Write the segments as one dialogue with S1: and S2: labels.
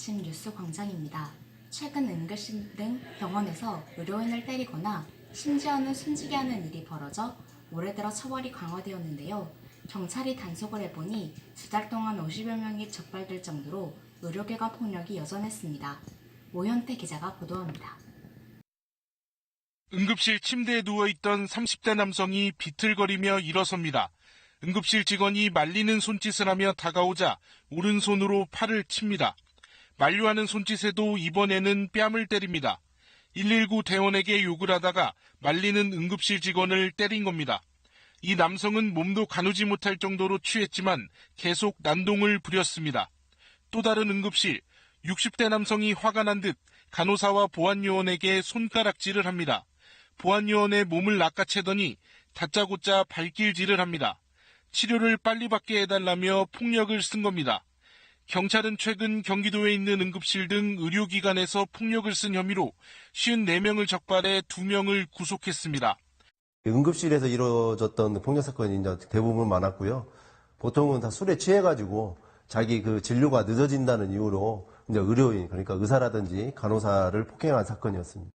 S1: 아침 뉴스 광장입니다. 최근 응급실 등 병원에서 의료인을 때리거나 심지어는 숨지게 하는 일이 벌어져 올해 들어 처벌이 강화되었는데요. 경찰이 단속을 해보니 2달 동안 50여 명이 적발될 정도로 의료기관 폭력이 여전했습니다. 오현태 기자가 보도합니다.
S2: 응급실 침대에 누워있던 30대 남성이 비틀거리며 일어섭니다. 응급실 직원이 말리는 손짓을 하며 다가오자 오른손으로 팔을 칩니다. 만류하는 손짓에도 이번에는 뺨을 때립니다. 119 대원에게 욕을 하다가 말리는 응급실 직원을 때린 겁니다. 이 남성은 몸도 가누지 못할 정도로 취했지만 계속 난동을 부렸습니다. 또 다른 응급실, 60대 남성이 화가 난 듯 간호사와 보안요원에게 손가락질을 합니다. 보안요원의 몸을 낚아채더니 다짜고짜 발길질을 합니다. 치료를 빨리 받게 해달라며 폭력을 쓴 겁니다. 경찰은 최근 경기도에 있는 응급실 등 의료기관에서 폭력을 쓴 혐의로 54명을 적발해 2명을 구속했습니다.
S3: 응급실에서 이루어졌던 폭력 사건이 이제 대부분 많았고요. 보통은 다 술에 취해가지고 자기 그 진료가 늦어진다는 이유로 이제 의료인, 그러니까 의사라든지 간호사를 폭행한 사건이었습니다.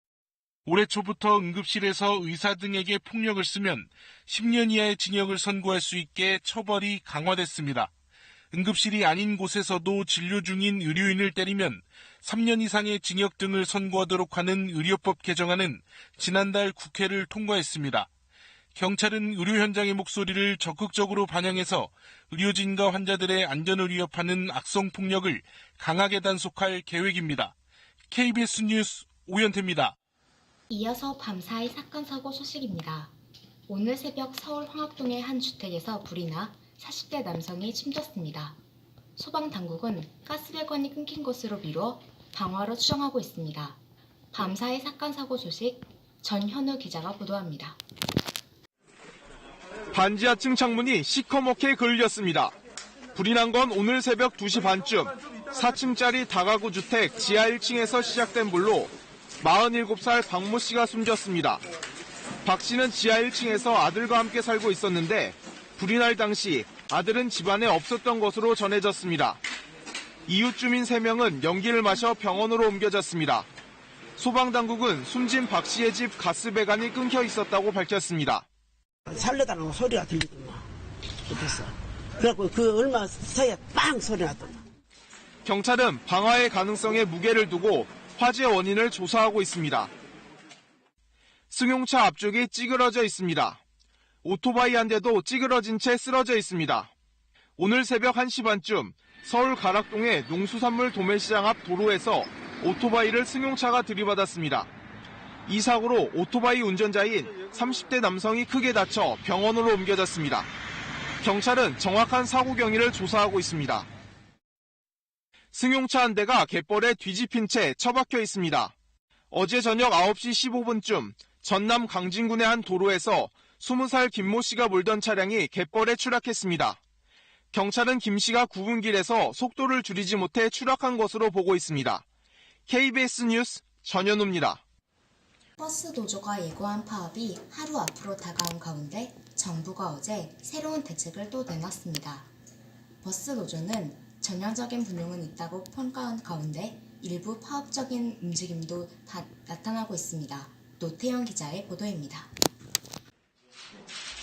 S2: 올해 초부터 응급실에서 의사 등에게 폭력을 쓰면 10년 이하의 징역을 선고할 수 있게 처벌이 강화됐습니다. 응급실이 아닌 곳에서도 진료 중인 의료인을 때리면 3년 이상의 징역 등을 선고하도록 하는 의료법 개정안은 지난달 국회를 통과했습니다. 경찰은 의료 현장의 목소리를 적극적으로 반영해서 의료진과 환자들의 안전을 위협하는 악성 폭력을 강하게 단속할 계획입니다. KBS 뉴스 오현태입니다.
S1: 이어서 밤사이 사건 사고 소식입니다. 오늘 새벽 서울 황학동의 한 주택에서 불이 나 40대 남성이 숨졌습니다. 소방당국은 가스배관이 끊긴 것으로 미뤄 방화로 추정하고 있습니다. 밤사이 사건 사고 소식 전현우 기자가 보도합니다.
S4: 반지하층 창문이 시커멓게 걸렸습니다. 불이 난 건 오늘 새벽 2시 반쯤 4층짜리 다가구 주택 지하 1층에서 시작된 불로 47살 박모 씨가 숨졌습니다. 박 씨는 지하 1층에서 아들과 함께 살고 있었는데 불이 날 당시 아들은 집안에 없었던 것으로 전해졌습니다. 이웃 주민 3명은 연기를 마셔 병원으로 옮겨졌습니다. 소방당국은 숨진 박 씨의 집 가스배관이 끊겨 있었다고 밝혔습니다.
S5: 살려달라고 소리가 들리더만. 그래서 그래갖고 그 얼마 사이에 빵 소리 나더만.
S4: 경찰은 방화의 가능성에 무게를 두고 화재 원인을 조사하고 있습니다. 승용차 앞쪽이 찌그러져 있습니다. 오토바이 한 대도 찌그러진 채 쓰러져 있습니다. 오늘 새벽 1시 반쯤 서울 가락동의 농수산물 도매시장 앞 도로에서 오토바이를 승용차가 들이받았습니다. 이 사고로 오토바이 운전자인 30대 남성이 크게 다쳐 병원으로 옮겨졌습니다. 경찰은 정확한 사고 경위를 조사하고 있습니다. 승용차 한 대가 갯벌에 뒤집힌 채 처박혀 있습니다. 어제 저녁 9시 15분쯤 전남 강진군의 한 도로에서 20살 김모 씨가 몰던 차량이 갯벌에 추락했습니다. 경찰은 김 씨가 구분길에서 속도를 줄이지 못해 추락한 것으로 보고 있습니다. KBS 뉴스 전현우입니다.
S1: 버스 노조가 예고한 파업이 하루 앞으로 다가온 가운데 정부가 어제 새로운 대책을 또 내놨습니다. 버스 노조는 전향적인 분용은 있다고 평가한 가운데 일부 파업적인 움직임도 나타나고 있습니다. 노태영 기자의 보도입니다.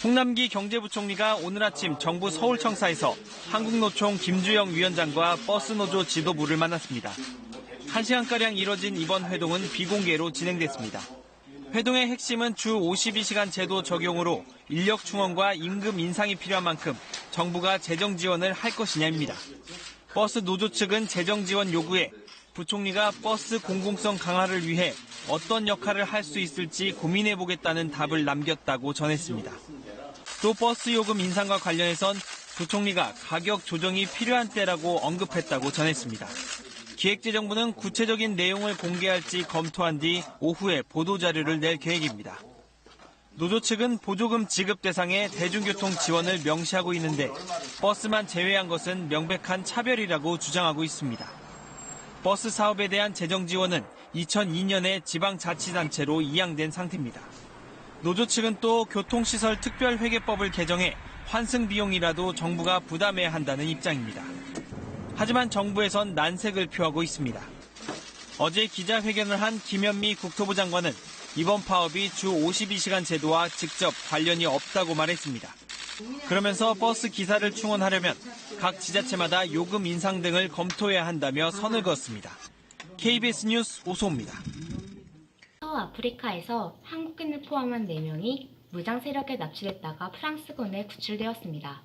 S6: 홍남기 경제부총리가 오늘 아침 정부 서울청사에서 한국노총 김주영 위원장과 버스노조 지도부를 만났습니다. 1시간가량 이뤄진 이번 회동은 비공개로 진행됐습니다. 회동의 핵심은 주 52시간 제도 적용으로 인력 충원과 임금 인상이 필요한 만큼 정부가 재정 지원을 할 것이냐입니다. 버스 노조 측은 재정 지원 요구에 부총리가 버스 공공성 강화를 위해 어떤 역할을 할 수 있을지 고민해보겠다는 답을 남겼다고 전했습니다. 또 버스 요금 인상과 관련해선 부총리가 가격 조정이 필요한 때라고 언급했다고 전했습니다. 기획재정부는 구체적인 내용을 공개할지 검토한 뒤 오후에 보도자료를 낼 계획입니다. 노조 측은 보조금 지급 대상에 대중교통 지원을 명시하고 있는데 버스만 제외한 것은 명백한 차별이라고 주장하고 있습니다. 버스 사업에 대한 재정 지원은 2002년에 지방자치단체로 이양된 상태입니다. 노조 측은 또 교통시설 특별회계법을 개정해 환승 비용이라도 정부가 부담해야 한다는 입장입니다. 하지만 정부에선 난색을 표하고 있습니다. 어제 기자회견을 한 김현미 국토부 장관은 이번 파업이 주 52시간 제도와 직접 관련이 없다고 말했습니다. 그러면서 버스 기사를 충원하려면 각 지자체마다 요금 인상 등을 검토해야 한다며 선을 그었습니다. KBS 뉴스 오소호입니다.
S1: 서아프리카에서 한국인을 포함한 4명이 무장 세력에 납치됐다가 프랑스군에 구출되었습니다.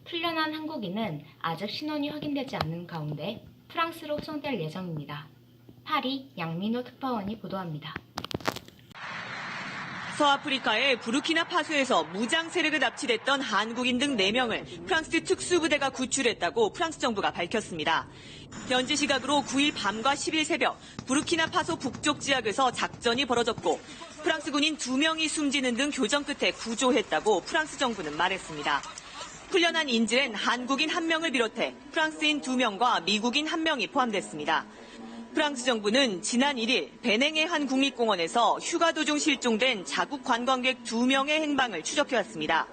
S1: 풀려난 한국인은 아직 신원이 확인되지 않는 가운데 프랑스로 후송될 예정입니다. 파리 양민호 특파원이 보도합니다.
S7: 서아프리카의 부르키나파소에서 무장 세력에 납치됐던 한국인 등 4명을 프랑스 특수부대가 구출했다고 프랑스 정부가 밝혔습니다. 현지 시각으로 9일 밤과 10일 새벽 부르키나파소 북쪽 지역에서 작전이 벌어졌고 프랑스 군인 2명이 숨지는 등 교전 끝에 구조했다고 프랑스 정부는 말했습니다. 풀려난 인질엔 한국인 1명을 비롯해 프랑스인 2명과 미국인 1명이 포함됐습니다. 프랑스 정부는 지난 1일 베냉의 한 국립공원에서 휴가 도중 실종된 자국 관광객 2명의 행방을 추적해왔습니다.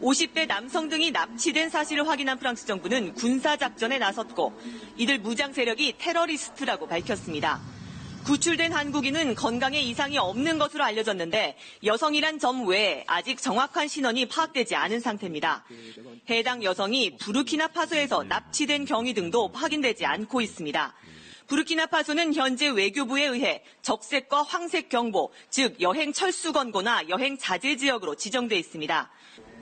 S7: 50대 남성 등이 납치된 사실을 확인한 프랑스 정부는 군사작전에 나섰고 이들 무장 세력이 테러리스트라고 밝혔습니다. 구출된 한국인은 건강에 이상이 없는 것으로 알려졌는데 여성이란 점 외에 아직 정확한 신원이 파악되지 않은 상태입니다. 해당 여성이 부르키나파소에서 납치된 경위 등도 확인되지 않고 있습니다. 부르키나파소는 현재 외교부에 의해 적색과 황색 경보, 즉 여행 철수 권고나 여행 자제 지역으로 지정돼 있습니다.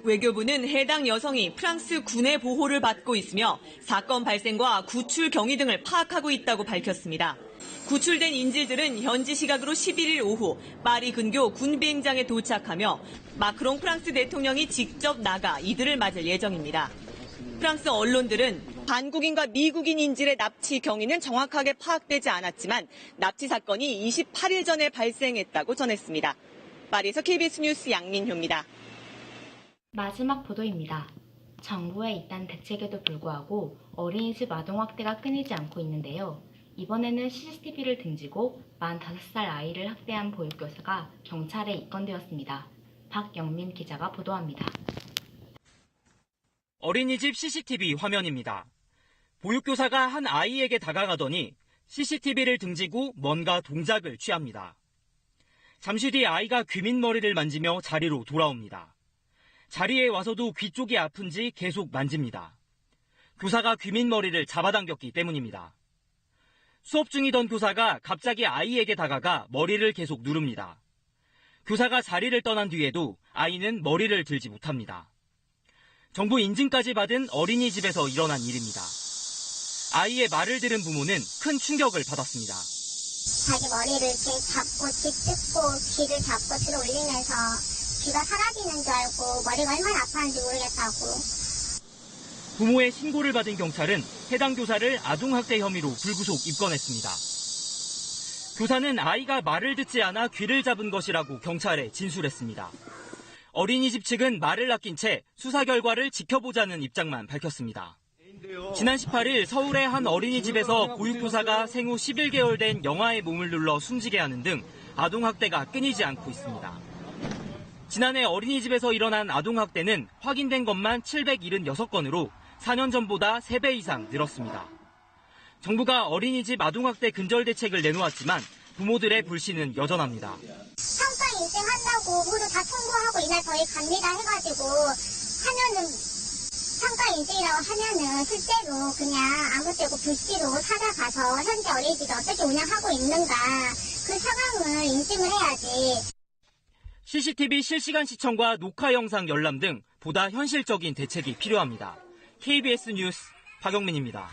S7: 외교부는 해당 여성이 프랑스 군의 보호를 받고 있으며 사건 발생과 구출 경위 등을 파악하고 있다고 밝혔습니다. 구출된 인질들은 현지 시각으로 11일 오후 파리 근교 군비행장에 도착하며 마크롱 프랑스 대통령이 직접 나가 이들을 맞을 예정입니다. 프랑스 언론들은 한국인과 미국인 인질의 납치 경위는 정확하게 파악되지 않았지만 납치 사건이 28일 전에 발생했다고 전했습니다. 파리에서 KBS 뉴스 양민효입니다.
S1: 마지막 보도입니다. 정부의 이딴 대책에도 불구하고 어린이집 아동학대가 끊이지 않고 있는데요. 이번에는 CCTV를 등지고 만 5살 아이를 학대한 보육교사가 경찰에 입건되었습니다. 박영민 기자가 보도합니다.
S8: 어린이집 CCTV 화면입니다. 보육교사가 한 아이에게 다가가더니 CCTV를 등지고 뭔가 동작을 취합니다. 잠시 뒤 아이가 귀밑머리를 만지며 자리로 돌아옵니다. 자리에 와서도 귀 쪽이 아픈지 계속 만집니다. 교사가 귀밑머리를 잡아당겼기 때문입니다. 수업 중이던 교사가 갑자기 아이에게 다가가 머리를 계속 누릅니다. 교사가 자리를 떠난 뒤에도 아이는 머리를 들지 못합니다. 정부 인증까지 받은 어린이집에서 일어난 일입니다. 아이의 말을 들은 부모는 큰 충격을 받았습니다.
S9: 자기 머리를 이렇게 잡고 뒤뜯고 귀를 잡고 들어 올리면서 귀가 사라지는 줄 알고 머리가 얼마나 아파하는지 모르겠다고.
S8: 부모의 신고를 받은 경찰은 해당 교사를 아동학대 혐의로 불구속 입건했습니다. 교사는 아이가 말을 듣지 않아 귀를 잡은 것이라고 경찰에 진술했습니다. 어린이집 측은 말을 아낀 채 수사 결과를 지켜보자는 입장만 밝혔습니다. 지난 18일 서울의 한 어린이집에서 보육교사가 생후 11개월 된 영아의 몸을 눌러 숨지게 하는 등 아동학대가 끊이지 않고 있습니다. 지난해 어린이집에서 일어난 아동학대는 확인된 것만 776건으로 4년 전보다 3배 이상 늘었습니다. 정부가 어린이집 아동학대 근절 대책을 내놓았지만 부모들의 불신은 여전합니다.
S9: 성과 인증한다고 모두 다 통보하고 이날 저희 갑니다 해가지고 하면은 성과 인증이라고 하면은 실제로 그냥 아무 때고 불시로 찾아가서 현재 어린이집이 어떻게 운영하고 있는가 그 상황을 인증을 해야지.
S8: CCTV 실시간 시청과 녹화 영상 열람 등 보다 현실적인 대책이 필요합니다. KBS 뉴스 박영민입니다.